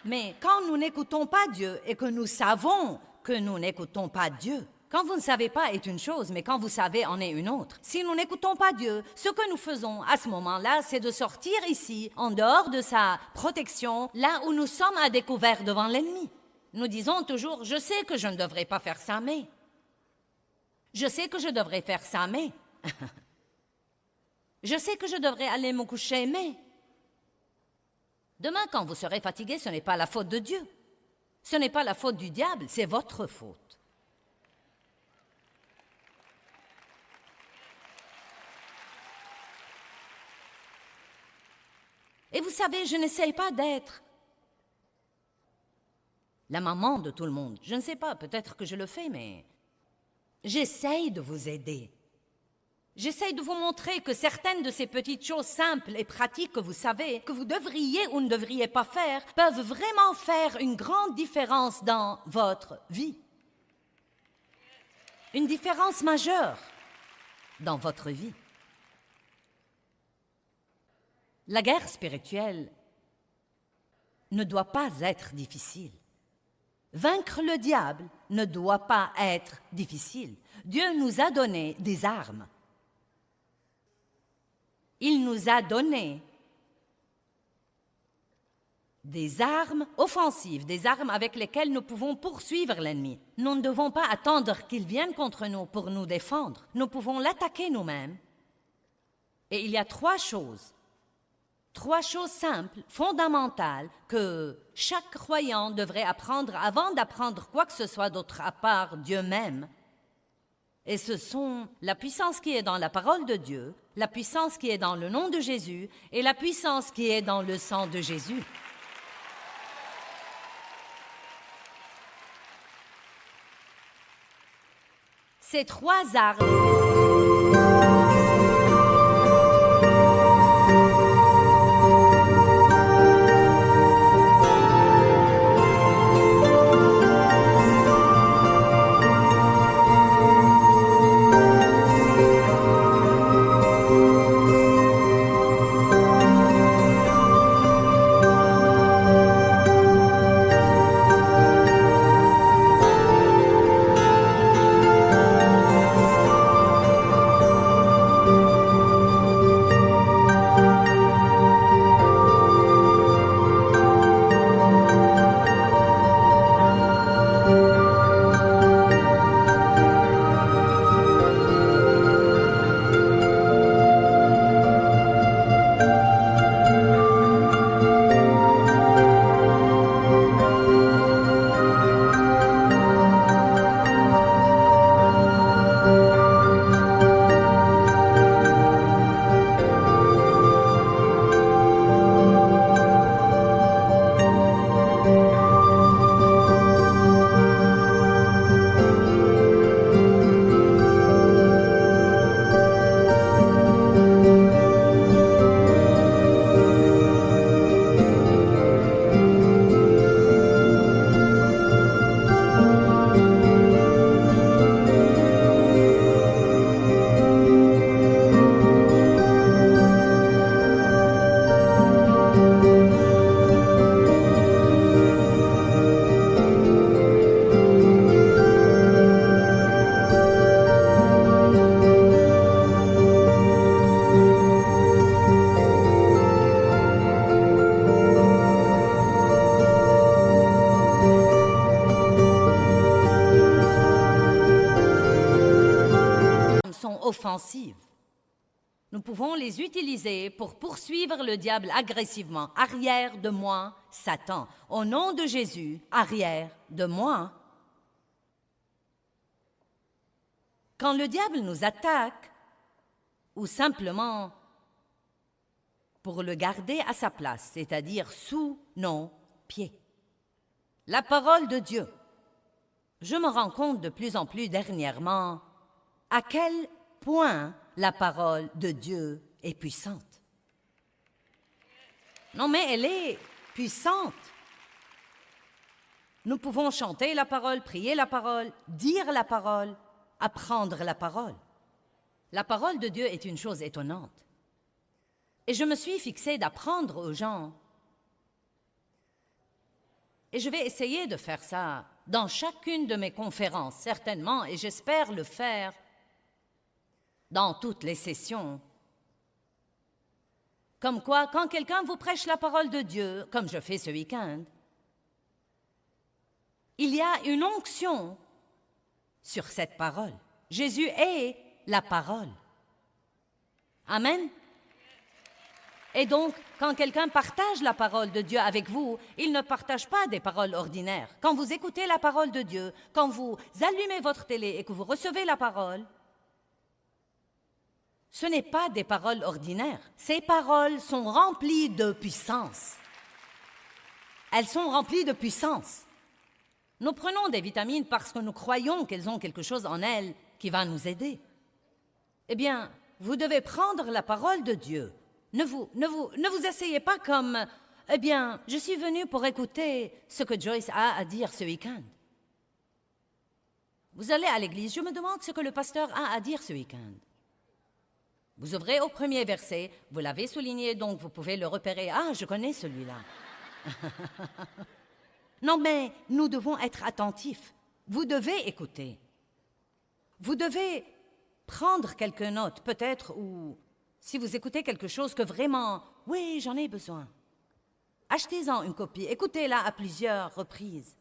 Mais quand nous n'écoutons pas Dieu et que nous savons que nous n'écoutons pas Dieu, quand vous ne savez pas est une chose, mais quand vous savez en est une autre. Si nous n'écoutons pas Dieu, ce que nous faisons à ce moment-là, c'est de sortir ici, en dehors de sa protection, là où nous sommes à découvert devant l'ennemi. Nous disons toujours « Je sais que je ne devrais pas faire ça, mais... » Je sais que je devrais faire ça, mais... Je sais que je devrais aller me coucher, mais... Demain, quand vous serez fatigué, ce n'est pas la faute de Dieu. Ce n'est pas la faute du diable, c'est votre faute. Et vous savez, je n'essaye pas d'être la maman de tout le monde. Je ne sais pas, peut-être que je le fais, mais... J'essaye de vous aider. J'essaye de vous montrer que certaines de ces petites choses simples et pratiques que vous savez, que vous devriez ou ne devriez pas faire, peuvent vraiment faire une grande différence dans votre vie. Une différence majeure dans votre vie. La guerre spirituelle ne doit pas être difficile. Vaincre le diable ne doit pas être difficile. Dieu nous a donné des armes. Il nous a donné des armes offensives, des armes avec lesquelles nous pouvons poursuivre l'ennemi. Nous ne devons pas attendre qu'il vienne contre nous pour nous défendre. Nous pouvons l'attaquer nous-mêmes. Et il y a 3 choses simples, fondamentales, que chaque croyant devrait apprendre avant d'apprendre quoi que ce soit d'autre à part Dieu même. Et ce sont la puissance qui est dans la parole de Dieu, la puissance qui est dans le nom de Jésus et la puissance qui est dans le sang de Jésus. Ces 3 arbres sont offensives. Nous pouvons les utiliser pour poursuivre le diable agressivement. Arrière de moi, Satan. Au nom de Jésus, arrière de moi. Quand le diable nous attaque, ou simplement pour le garder à sa place, c'est-à-dire sous nos pieds. La parole de Dieu. Je me rends compte de plus en plus dernièrement à quel point la parole de Dieu est puissante. Non, mais elle est puissante. Nous pouvons chanter la parole, prier la parole, dire la parole, apprendre la parole. La parole de Dieu est une chose étonnante. Et je me suis fixée d'apprendre aux gens. Et je vais essayer de faire ça dans chacune de mes conférences, certainement, et j'espère le faire dans toutes les sessions. Comme quoi, quand quelqu'un vous prêche la parole de Dieu, comme je fais ce week-end, il y a une onction sur cette parole. Jésus est la parole. Amen. Et donc, quand quelqu'un partage la parole de Dieu avec vous, il ne partage pas des paroles ordinaires. Quand vous écoutez la parole de Dieu, quand vous allumez votre télé et que vous recevez la parole, ce n'est pas des paroles ordinaires. Ces paroles sont remplies de puissance. Elles sont remplies de puissance. Nous prenons des vitamines parce que nous croyons qu'elles ont quelque chose en elles qui va nous aider. Eh bien, vous devez prendre la parole de Dieu. Ne vous asseyez pas comme « Eh bien, je suis venu pour écouter ce que Joyce a à dire ce week-end. » Vous allez à l'église, je me demande ce que le pasteur a à dire ce week-end. Vous ouvrez au premier verset, vous l'avez souligné, donc vous pouvez le repérer. « Ah, je connais celui-là. » Non, mais nous devons être attentifs. Vous devez écouter. Vous devez prendre quelques notes, peut-être, ou si vous écoutez quelque chose que vraiment, oui, j'en ai besoin. Achetez-en une copie, écoutez-la à plusieurs reprises.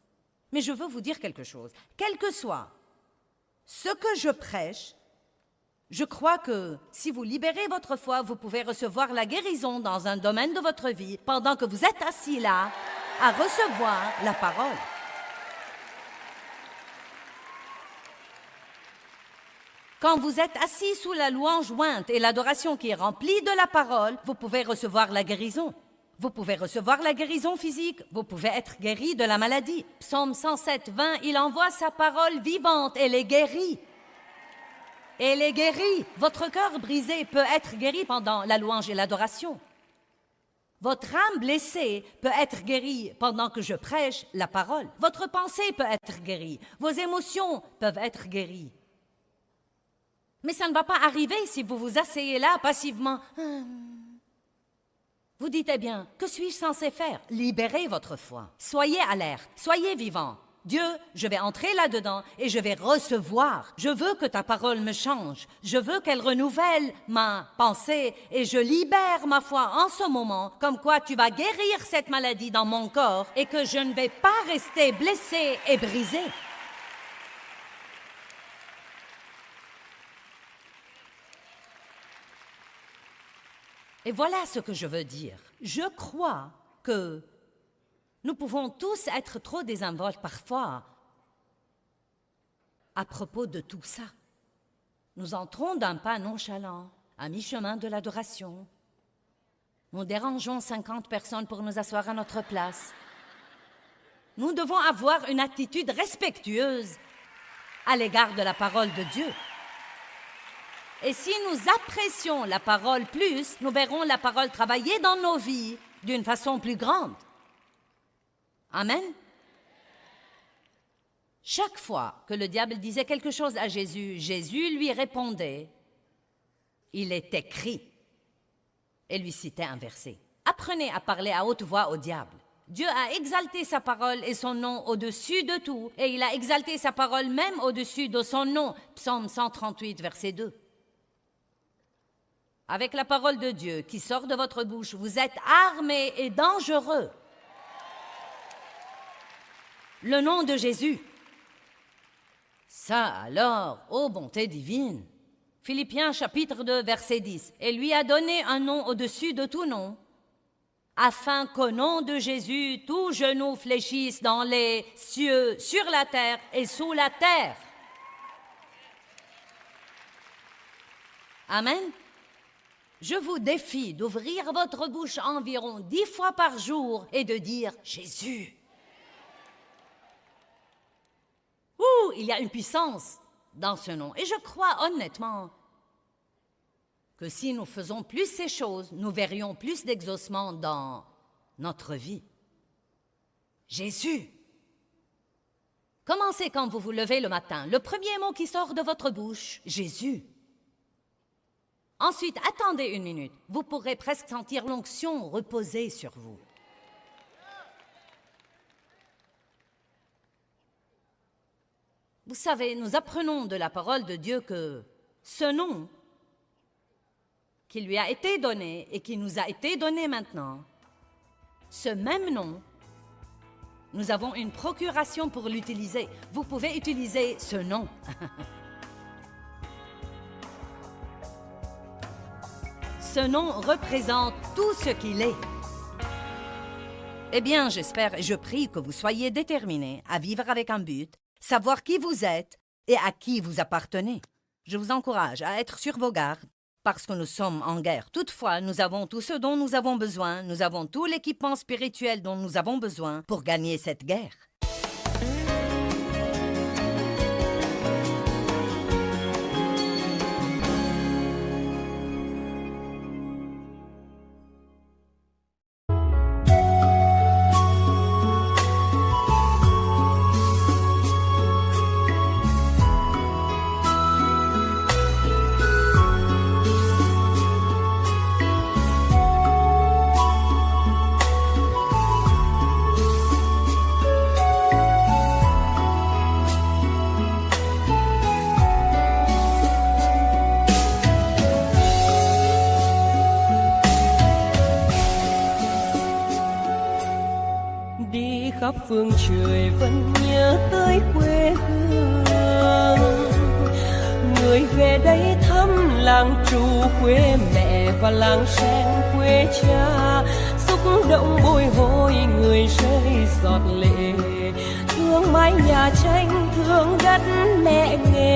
Mais je veux vous dire quelque chose. Quel que soit ce que je prêche, je crois que si vous libérez votre foi, vous pouvez recevoir la guérison dans un domaine de votre vie pendant que vous êtes assis là à recevoir la parole. Quand vous êtes assis sous la louange jointe et l'adoration qui est remplie de la parole, vous pouvez recevoir la guérison. Vous pouvez recevoir la guérison physique, vous pouvez être guéri de la maladie. Psaume 107, 20, il envoie sa parole vivante et les guérit. Elle est guérie. Votre cœur brisé peut être guéri pendant la louange et l'adoration. Votre âme blessée peut être guérie pendant que je prêche la parole. Votre pensée peut être guérie. Vos émotions peuvent être guéries. Mais ça ne va pas arriver si vous vous asseyez là passivement. Vous dites, eh bien, que suis-je censé faire? Libérez votre foi. Soyez alerte, soyez vivant. Dieu, je vais entrer là-dedans et je vais recevoir. Je veux que ta parole me change. Je veux qu'elle renouvelle ma pensée et je libère ma foi en ce moment, comme quoi tu vas guérir cette maladie dans mon corps et que je ne vais pas rester blessé et brisé. Et voilà ce que je veux dire. Je crois que nous pouvons tous être trop désinvoltes parfois à propos de tout ça. Nous entrons d'un pas nonchalant, à mi-chemin de l'adoration. Nous dérangeons 50 personnes pour nous asseoir à notre place. Nous devons avoir une attitude respectueuse à l'égard de la parole de Dieu. Et si nous apprécions la parole plus, nous verrons la parole travailler dans nos vies d'une façon plus grande. Amen. Chaque fois que le diable disait quelque chose à Jésus, Jésus lui répondait, « Il est écrit » et lui citait un verset. Apprenez à parler à haute voix au diable. Dieu a exalté sa parole et son nom au-dessus de tout, et il a exalté sa parole même au-dessus de son nom. Psaume 138, verset 2. Avec la parole de Dieu qui sort de votre bouche, vous êtes armés et dangereux. Le nom de Jésus. Ça alors, ô bonté divine. Philippiens chapitre 2, verset 10. Et lui a donné un nom au-dessus de tout nom, afin qu'au nom de Jésus, tout genou fléchisse dans les cieux, sur la terre et sous la terre. Amen. Je vous défie d'ouvrir votre bouche environ 10 fois par jour et de dire « Jésus ». Il y a une puissance dans ce nom. Et je crois honnêtement que si nous faisons plus ces choses, nous verrions plus d'exaucement dans notre vie. Jésus. Commencez quand vous vous levez le matin. Le premier mot qui sort de votre bouche, Jésus. Ensuite, attendez une minute. Vous pourrez presque sentir l'onction reposer sur vous. Vous savez, nous apprenons de la parole de Dieu que ce nom qui lui a été donné et qui nous a été donné maintenant, ce même nom, nous avons une procuration pour l'utiliser. Vous pouvez utiliser ce nom. Ce nom représente tout ce qu'il est. Eh bien, j'espère et je prie que vous soyez déterminés à vivre avec un but, savoir qui vous êtes et à qui vous appartenez. Je vous encourage à être sur vos gardes parce que nous sommes en guerre. Toutefois, nous avons tout ce dont nous avons besoin, nous avons tout l'équipement spirituel dont nous avons besoin pour gagner cette guerre. khắp phương trời vẫn nhớ tới quê hương. Người về đây thăm làng trù quê mẹ và làng sen quê cha, xúc động bồi hồi người rơi giọt lệ. Thương mái nhà tranh, thương đất mẹ nghề,